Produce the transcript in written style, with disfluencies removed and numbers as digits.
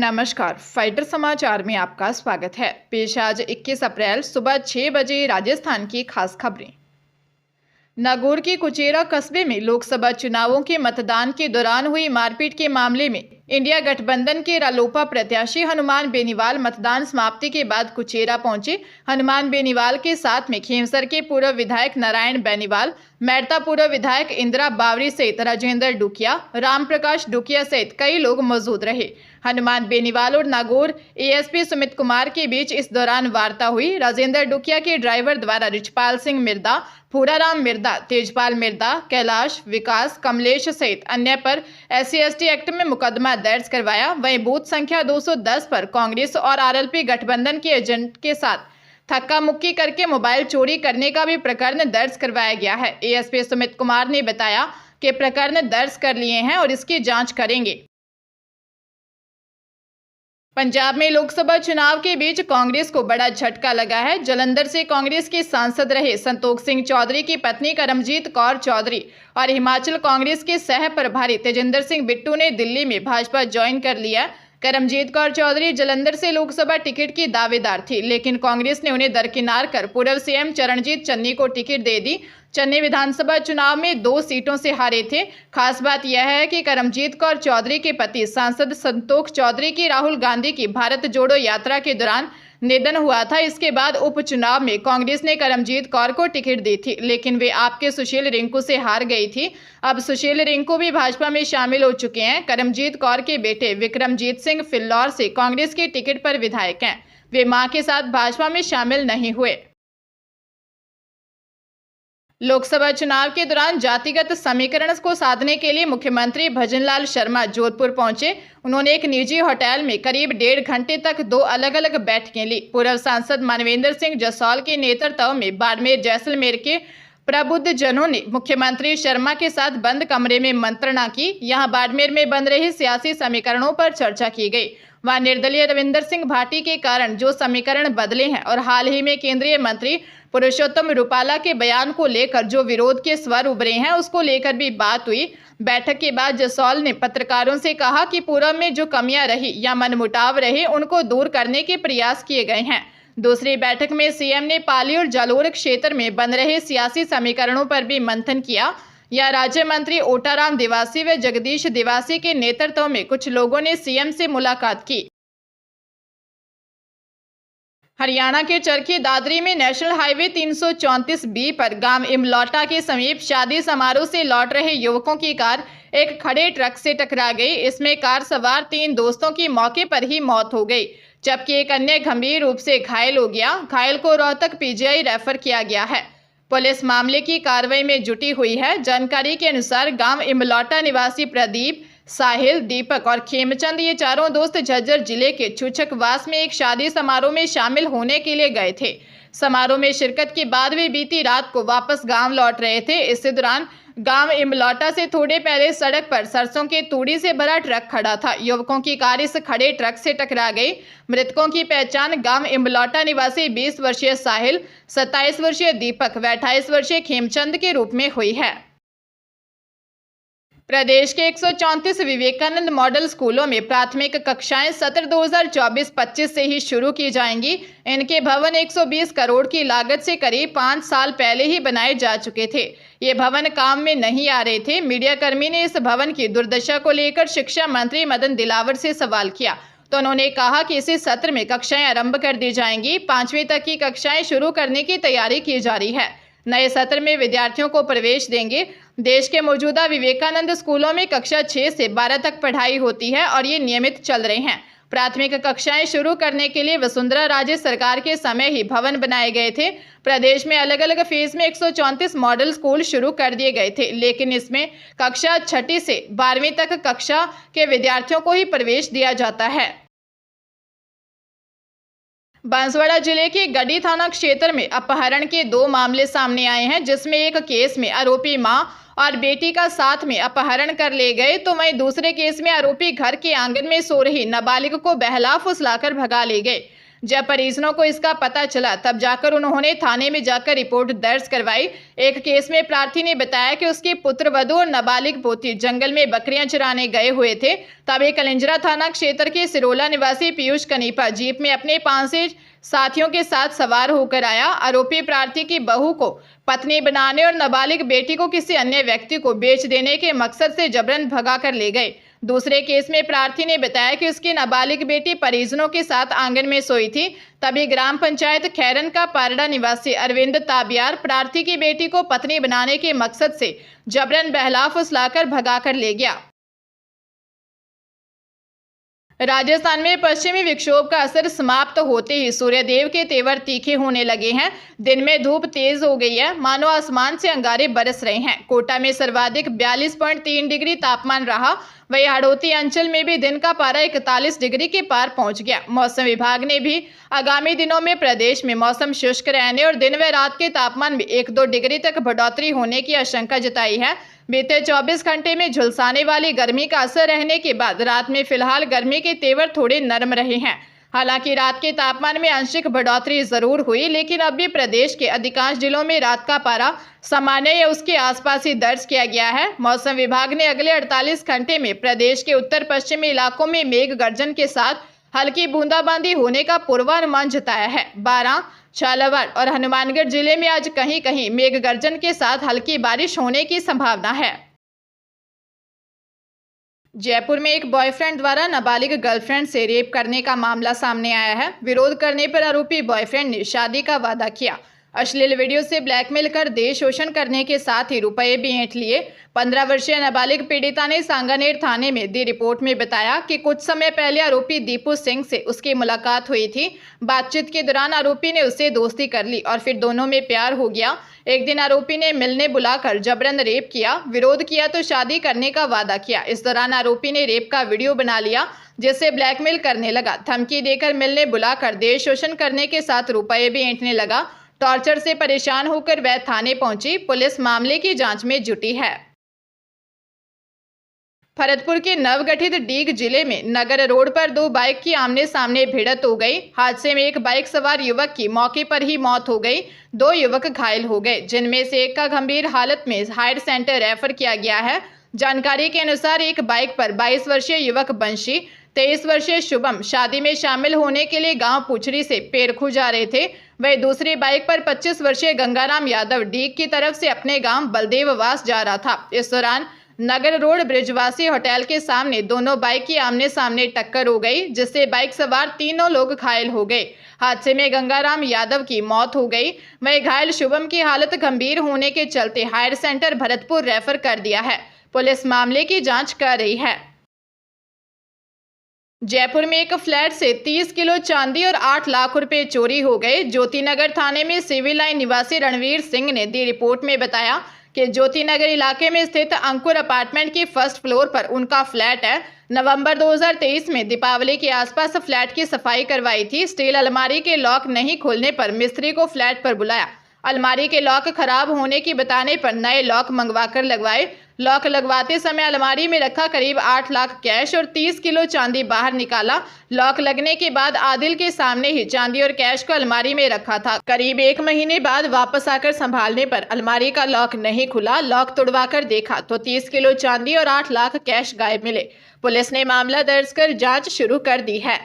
नमस्कार, फाइटर समाचार में आपका स्वागत है। पेश आज 21 अप्रैल सुबह 6 बजे राजस्थान की खास खबरें। नागौर के कुचेरा कस्बे में लोकसभा चुनावों के मतदान के दौरान हुई मारपीट के मामले में इंडिया गठबंधन के रालोपा प्रत्याशी हनुमान बेनीवाल मतदान समाप्ति के बाद कुचेरा पहुंचे। हनुमान बेनीवाल के साथ में खेमसर के पूर्व विधायक नारायण बेनीवाल, मेड़ता पूर्व विधायक इंदिरा बावरी सहित राजेंद्र डुकिया, राम प्रकाश डुकिया सहित कई लोग मौजूद रहे। हनुमान बेनीवाल और नागौर एएसपी सुमित कुमार के बीच इस दौरान वार्ता हुई। राजेंद्र डुकिया के ड्राइवर द्वारा रिचपाल सिंह मिर्दा, फूराराम मिर्दा, तेजपाल मिर्दा, कैलाश, विकास, कमलेश सहित अन्य पर SC/ST एक्ट में मुकदमा दर्ज करवाया। वहीं बूथ संख्या 210 पर कांग्रेस और RLP गठबंधन के एजेंट के साथ धक्का मुक्की करके मोबाइल चोरी करने का भी प्रकरण दर्ज करवाया गया है। ASP सुमित कुमार ने बताया कि प्रकरण दर्ज कर लिए हैं और इसकी जांच करेंगे। पंजाब में लोकसभा चुनाव के बीच कांग्रेस को बड़ा झटका लगा है। जालंधर से कांग्रेस के सांसद रहे संतोख सिंह चौधरी की पत्नी करमजीत कौर चौधरी और हिमाचल कांग्रेस के सह प्रभारी तेजिंदर सिंह बिट्टू ने दिल्ली में भाजपा ज्वाइन कर लिया। करमजीत कौर चौधरी जालंधर से लोकसभा टिकट की दावेदार थी, लेकिन कांग्रेस ने उन्हें दरकिनार कर पूर्व CM चरणजीत चन्नी को टिकट दे दी। चन्नी विधानसभा चुनाव में 2 सीटों से हारे थे। खास बात यह है कि करमजीत कौर चौधरी के पति सांसद संतोख चौधरी की राहुल गांधी की भारत जोड़ो यात्रा के दौरान निधन हुआ था। इसके बाद उपचुनाव में कांग्रेस ने करमजीत कौर को टिकट दी थी, लेकिन वे आपके सुशील रिंकू से हार गई थी। अब सुशील रिंकू भी भाजपा में शामिल हो चुके हैं। करमजीत कौर के बेटे विक्रमजीत सिंह फिल्लौर से कांग्रेस के टिकट पर विधायक हैं। वे मां के साथ भाजपा में शामिल नहीं हुए। लोकसभा चुनाव के दौरान जातिगत समीकरण को साधने के लिए मुख्यमंत्री भजनलाल शर्मा जोधपुर पहुंचे। उन्होंने एक निजी होटल में करीब 1.5 घंटे तक 2 अलग-अलग बैठकें ली। पूर्व सांसद मानवेंद्र सिंह जसौल के नेतृत्व में बाड़मेर जैसलमेर के प्रबुद्ध जनों ने मुख्यमंत्री शर्मा के साथ बंद कमरे में मंत्रणा की। यहां बाड़मेर में बन रहे सियासी समीकरणों पर चर्चा की गई। वहां निर्दलीय रविंदर सिंह भाटी के कारण जो समीकरण बदले हैं और हाल ही में केंद्रीय मंत्री पुरुषोत्तम रूपाला के बयान को लेकर जो विरोध के स्वर उभरे हैं, उसको लेकर भी बात हुई। बैठक के बाद जसौल ने पत्रकारों से कहा कि पूर्व में जो कमियां रही या मनमुटाव रहे, उनको दूर करने के प्रयास किए गए हैं। दूसरी बैठक में CM ने पाली और जालोर क्षेत्र में बन रहे सियासी समीकरणों पर भी मंथन किया। या राज्य मंत्री ओटाराम दिवासी व जगदीश दिवासी के नेतृत्व में कुछ लोगों ने CM से मुलाकात की। हरियाणा के चरखी दादरी में नेशनल हाईवे 334B पर गांव इमलौटा के समीप शादी समारोह से लौट रहे युवकों की कार एक खड़े ट्रक से टकरा गई। इसमें कार सवार 3 दोस्तों की मौके पर ही मौत हो गई, जबकि एक अन्य गंभीर रूप से घायल हो गया। घायल को रोहतक PGI रेफर किया गया है। पुलिस मामले की कार्रवाई में जुटी हुई है। जानकारी के अनुसार गांव इमलौटा निवासी प्रदीप, साहिल, दीपक और खेमचंद ये चारों दोस्त झज्जर जिले के छुछकवास में एक शादी समारोह में शामिल होने के लिए गए थे। समारोह में शिरकत के बाद वे बीती रात को वापस गांव लौट रहे थे। इसी दौरान गांव इमलौटा से थोड़े पहले सड़क पर सरसों के तूड़ी से भरा ट्रक खड़ा था। युवकों की कार इस खड़े ट्रक से टकरा गई। मृतकों की पहचान गांव इमलौटा निवासी 20 वर्षीय साहिल, 27 वर्षीय दीपक व 28 वर्षीय खेमचंद के रूप में हुई है। प्रदेश के 134 विवेकानंद मॉडल स्कूलों में प्राथमिक कक्षाएं सत्र 2024-25 से ही शुरू की जाएंगी। इनके भवन 120 करोड़ की लागत से करीब 5 साल पहले ही बनाए जा चुके थे। ये भवन काम में नहीं आ रहे थे। मीडियाकर्मी ने इस भवन की दुर्दशा को लेकर शिक्षा मंत्री मदन दिलावर से सवाल किया, तो उन्होंने कहा कि इसी सत्र में कक्षाएं आरंभ कर दी जाएंगी। 5वीं तक की कक्षाएं शुरू करने की तैयारी की जा रही है। नए सत्र में विद्यार्थियों को प्रवेश देंगे। देश के मौजूदा विवेकानंद स्कूलों में कक्षा 6 से 12 तक पढ़ाई होती है और ये नियमित चल रहे हैं। प्राथमिक कक्षाएं शुरू करने के लिए वसुंधरा राजे सरकार के समय ही भवन बनाए गए थे। प्रदेश में अलग अलग फेज में 134 मॉडल स्कूल शुरू कर दिए गए थे, लेकिन इसमें कक्षा 6 से 12वीं तक कक्षा के विद्यार्थियों को ही प्रवेश दिया जाता है। बांसवाड़ा जिले के गढ़ी थाना क्षेत्र में अपहरण के 2 मामले सामने आए हैं, जिसमें एक केस में आरोपी मां और बेटी का साथ में अपहरण कर ले गए, तो वहीं दूसरे केस में आरोपी घर के आंगन में सो रही नाबालिग को बहला फुसलाकर भगा ले गए। जब परिजनों को इसका पता चला तब जाकर उन्होंने थाने में जाकर रिपोर्ट दर्ज करवाई। एक केस में प्रार्थी ने बताया कि उसके पुत्रवधू और नाबालिग पोती जंगल में बकरियां चराने गए हुए थे। तभी कलिंजरा थाना क्षेत्र के सिरोला निवासी पीयूष कनीपा जीप में अपने 5 से साथियों के साथ सवार होकर आया। आरोपी प्रार्थी की बहू को पत्नी बनाने और नाबालिग बेटी को किसी अन्य व्यक्ति को बेच देने के मकसद से जबरन भगा कर ले गए। दूसरे केस में प्रार्थी ने बताया कि उसकी नाबालिग बेटी परिजनों के साथ आंगन में सोई थी। तभी ग्राम पंचायत खैरन का पारड़ा निवासी अरविंद ताबियार प्रार्थी की बेटी को पत्नी बनाने के मकसद से जबरन बहला फुसलाकर भगा कर ले गया। राजस्थान में पश्चिमी विक्षोभ का असर समाप्त होते ही सूर्यदेव के तेवर तीखे होने लगे हैं। दिन में धूप तेज हो गई है, मानो आसमान से अंगारे बरस रहे हैं। कोटा में सर्वाधिक 42.3 डिग्री तापमान रहा। वहीं हड़ौती अंचल में भी दिन का पारा 41 डिग्री के पार पहुंच गया। मौसम विभाग ने भी आगामी दिनों में प्रदेश में मौसम शुष्क रहने और दिन व रात के तापमान में 1-2 डिग्री तक बढ़ोतरी होने की आशंका जताई है। बीते 24 घंटे में झुलसाने वाली गर्मी का असर रहने के बाद रात में फिलहाल गर्मी के तेवर थोड़े नरम रहे हैं। हालांकि रात के तापमान में आंशिक बढ़ोतरी जरूर हुई, लेकिन अब भी प्रदेश के अधिकांश जिलों में रात का पारा सामान्य या उसके आसपास ही दर्ज किया गया है। मौसम विभाग ने अगले 48 घंटे में प्रदेश के उत्तर पश्चिमी इलाकों में मेघ गर्जन के साथ हल्की बूंदाबांदी होने का पूर्वानुमान जताया है। बारां, झालावाड़ और हनुमानगढ़ जिले में आज कहीं कहीं मेघ गर्जन के साथ हल्की बारिश होने की संभावना है। जयपुर में एक बॉयफ्रेंड द्वारा नाबालिग गर्लफ्रेंड से रेप करने का मामला सामने आया है। विरोध करने पर आरोपी बॉयफ्रेंड ने शादी का वादा किया। अश्लील वीडियो से ब्लैकमेल कर देह शोषण करने के साथ ही रुपए भी ऐंठ लिए। 15 वर्षीय नाबालिग पीड़िता ने सांगानेर थाने में दी रिपोर्ट में बताया कि कुछ समय पहले आरोपी दीपू सिंह से उसकी मुलाकात हुई थी। बातचीत के दौरान आरोपी ने उससे दोस्ती कर ली और फिर दोनों में प्यार हो गया। एक दिन आरोपी ने मिलने बुलाकर जबरन रेप किया। विरोध किया तो शादी करने का वादा किया। इस दौरान आरोपी ने रेप का वीडियो बना लिया, जिससे ब्लैकमेल करने लगा। धमकी देकर मिलने बुलाकर देह शोषण करने के साथ रुपए भी ऐंठने लगा। टॉर्चर से परेशान होकर वह थाने पहुंची। पुलिस मामले की जांच में जुटी है। भरतपुर के नवगठित डीग जिले में नगर रोड पर 2 बाइक की आमने सामने भिड़ंत हो गई। हादसे में एक बाइक सवार युवक की मौके पर ही मौत हो गई। 2 युवक घायल हो गए, जिनमें से एक का गंभीर हालत में हायर सेंटर रेफर किया गया है। जानकारी के अनुसार एक बाइक पर 22 वर्षीय युवक बंशी, 23 वर्षीय शुभम शादी में शामिल होने के लिए गांव पुछरी से पेरखू जा रहे थे। वहीं दूसरी बाइक पर 25 वर्षीय गंगाराम यादव डीग की तरफ से अपने गांव बलदेववास जा रहा था। इस दौरान नगर रोड ब्रिजवासी होटल के सामने दोनों बाइक की आमने सामने टक्कर हो गई, जिससे बाइक सवार तीनों लोग घायल हो गए। हादसे में गंगाराम यादव की मौत हो गई। वहीं घायल शुभम की हालत गंभीर होने के चलते हायर सेंटर भरतपुर रेफर कर दिया है। पुलिस मामले की जांच कर रही है। जयपुर में एक फ्लैट से 30 किलो चांदी और 8 लाख रुपए चोरी हो गए। ज्योतिनगर थाने में सिविल लाइन निवासी रणवीर सिंह ने दी रिपोर्ट में बताया कि ज्योतिनगर इलाके में स्थित अंकुर अपार्टमेंट की फर्स्ट फ्लोर पर उनका फ्लैट है। नवंबर 2023 में दीपावली के आसपास फ्लैट की सफाई करवाई थी। स्टील अलमारी के लॉक नहीं खोलने पर मिस्त्री को फ्लैट पर बुलाया। अलमारी के लॉक खराब होने की बताने पर नए लॉक मंगवाकर लगवाए। लॉक लगवाते समय अलमारी में रखा करीब 8 लाख कैश और 30 किलो चांदी बाहर निकाला। लॉक लगने के बाद आदिल के सामने ही चांदी और कैश को अलमारी में रखा था। करीब 1 महीने बाद वापस आकर संभालने पर अलमारी का लॉक नहीं खुला। लॉक तोड़वाकर देखा तो 30 किलो चांदी और 8 लाख कैश गायब मिले। पुलिस ने मामला दर्ज कर जांच शुरू कर दी है।